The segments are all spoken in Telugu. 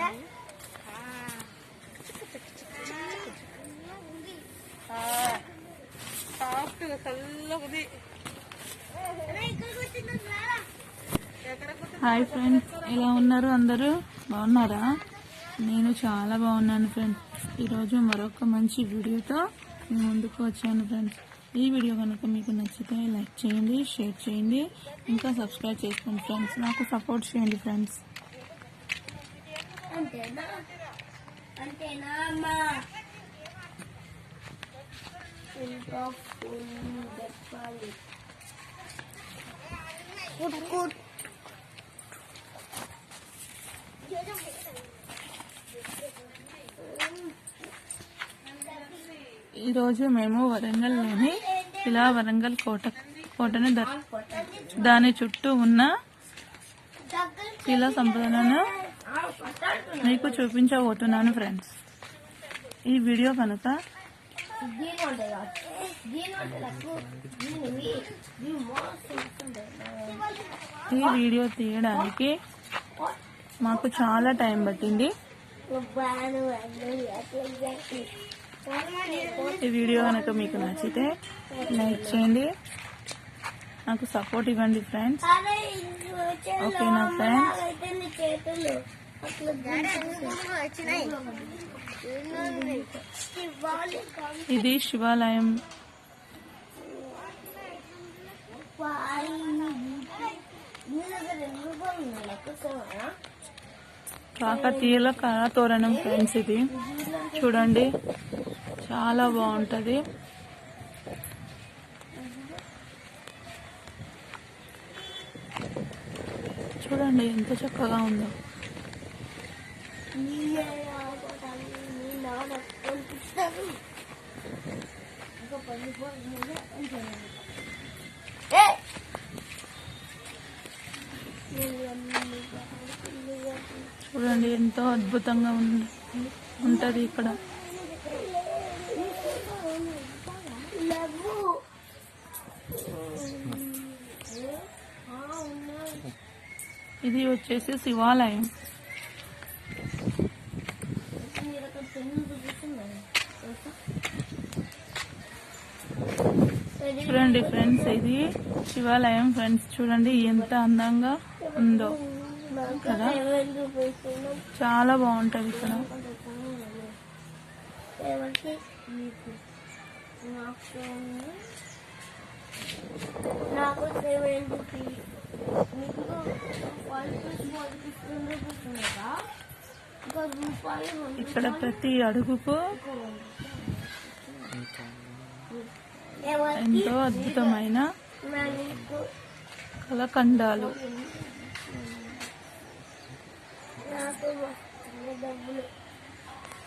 హాయ్ ఫ్రెండ్స్, ఎలా ఉన్నారు? అందరూ బాగున్నారా? నేను చాలా బాగున్నాను ఫ్రెండ్స్. ఈరోజు మరొక మంచి వీడియోతో మీ ముందుకు వచ్చాను ఫ్రెండ్స్. ఈ వీడియో కనుక మీకు నచ్చితే లైక్ చేయండి, షేర్ చేయండి, ఇంకా సబ్స్క్రైబ్ చేసుకోండి ఫ్రెండ్స్. నాకు సపోర్ట్ చేయండి ఫ్రెండ్స్. ఈరోజు మేము వరంగల్లోని ఇలా వరంగల్ కోటని దాని చుట్టూ ఉన్న శిలా సంపదలను మీకు చూపించబోతున్నాను ఫ్రెండ్స్. ఈ వీడియో కనుక ఈ వీడియో తీయడానికి మాకు చాలా టైం పట్టింది. ఈ వీడియో కనుక మీకు నచ్చితే లైక్ చేయండి, నాకు సపోర్ట్ ఇవ్వండి ఫ్రెండ్స్. ఓకేనా ఫ్రెండ్స్? ఇది శివాలయం. కాకతీయుల కళాతోరణం ఫ్రెండ్స్. ఇది చూడండి, చాలా బాగుంటది. చూడండి ఎంత చక్కగా ఉందో. చూడండి ఎంతో అద్భుతంగా ఉంటది ఇక్కడ. ఇది వచ్చేసి శివాలయం. చూడండి ఫ్రెండ్స్, ఇది శివాలయం ఫ్రెండ్స్. చూడండి ఎంత అందంగా ఉందో కదా, చాలా బాగుంటది ఇక్కడ. ఇక్కడ ప్రతి అడుగుకు ఎంతో అద్భుతమైన కళఖండాలు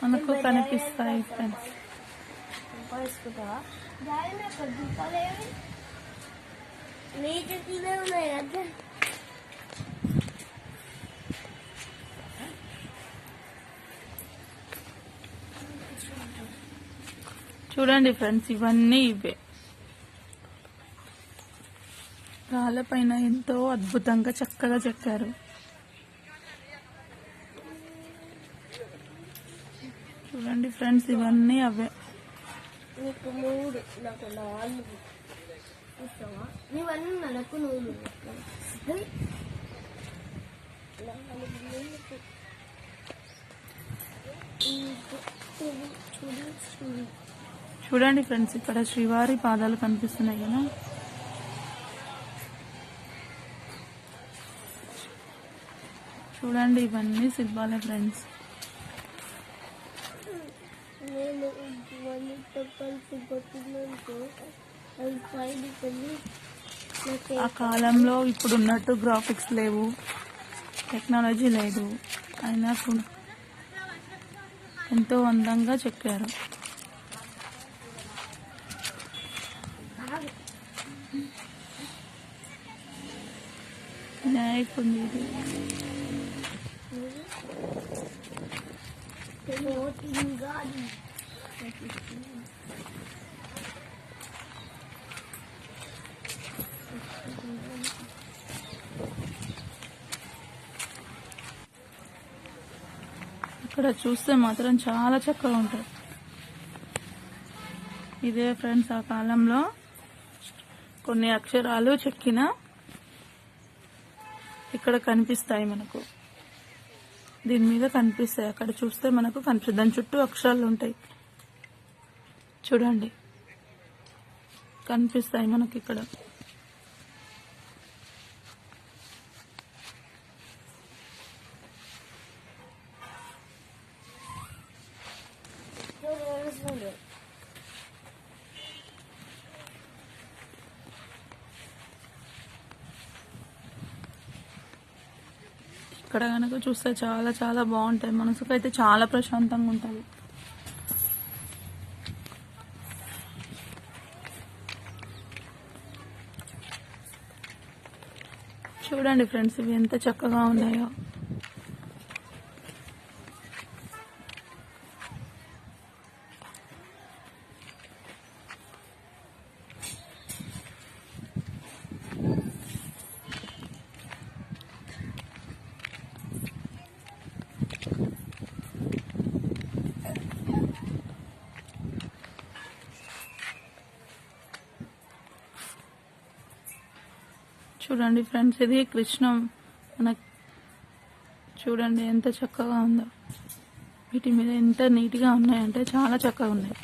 మనకు కనిపిస్తాయి ఫ్రెండ్స్. చూడండి ఫ్రెండ్స్, ఇవన్నీ ఇవే రాళ్ళపైన ఎంతో అద్భుతంగా చక్కగా చెక్కారు. చూడండి ఫ్రెండ్స్, ఇవన్నీ అవే. చూడండి ఫ్రెండ్స్, ఇక్కడ శ్రీవారి పాదాలు కనిపిస్తున్నాయి కదా. చూడండి ఇవన్నీ శిల్పాలే ఫ్రెండ్స్. ఆ కాలంలో ఇప్పుడు ఉన్నట్టు గ్రాఫిక్స్ లేవు, టెక్నాలజీ లేదు, అయినా కూడా ఎంతో అందంగా చెక్కారు. వినాయకుడి ఇది. ఇక్కడ చూస్తే మాత్రం చాలా చక్కగా ఉంటాయి. ఇదే ఫ్రెండ్స్ ఆ కాలంలో కొన్ని అక్షరాలు చెక్కిన ఇక్కడ కనిపిస్తాయి మనకు, దీని మీద కనిపిస్తాయి. అక్కడ చూస్తే మనకు కనిపిస్తుంది, దాని చుట్టూ అక్షరాలు ఉంటాయి చూడండి, కనిపిస్తాయి మనకి ఇక్కడ. ఇక్కడ కనుక చూస్తే చాలా చాలా బాగుంటాయి, మనసుకైతే చాలా ప్రశాంతంగా ఉంటుంది. చూడండి ఫ్రెండ్స్ ఇవి ఎంత చక్కగా ఉన్నాయో. చూడండి ఫ్రెండ్స్ ఇది కృష్ణ మనకు చూడండి ఎంత చక్కగా ఉందో. వీటి మీద ఎంత నీట్గా ఉన్నాయంటే చాలా చక్కగా ఉన్నాయి.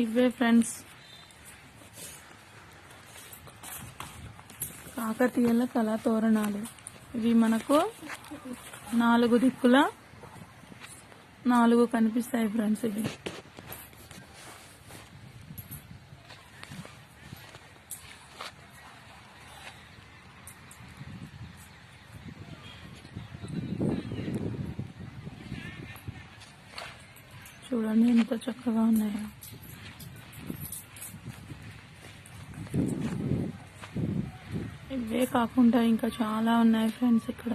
ఇవే ఫ్రెండ్స్ కాకతీయుల కళా తోరణాలు. ఇవి మనకు 4 దిక్కుల 4 కనిపిస్తాయి ఫ్రెండ్స్. ఇవి చూడండి ఎంత చక్కగా ఉన్నాయో. ఇవే కాకుండా ఇంకా చాలా ఉన్నాయి ఫ్రెండ్స్ ఇక్కడ.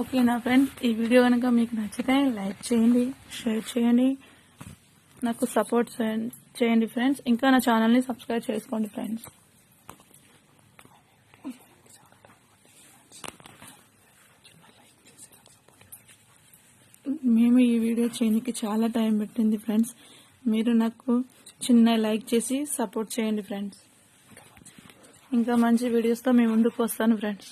ఓకేనా ఫ్రెండ్స్, ఈ వీడియో కనుక మీకు నచ్చితే లైక్ చేయండి, షేర్ చేయండి, నాకు సపోర్ట్ చేయండి ఫ్రెండ్స్. ఇంకా నా ఛానల్ని సబ్స్క్రైబ్ చేసుకోండి ఫ్రెండ్స్. మేము ఈ వీడియో చేయడానికి చాలా టైం పెట్టింది ఫ్రెండ్స్. మీరు నాకు చిన్న లైక్ చేసి సపోర్ట్ చేయండి ఫ్రెండ్స్. ఇంకా మంచి వీడియోస్తో మీ ముందుకు వస్తాను ఫ్రెండ్స్.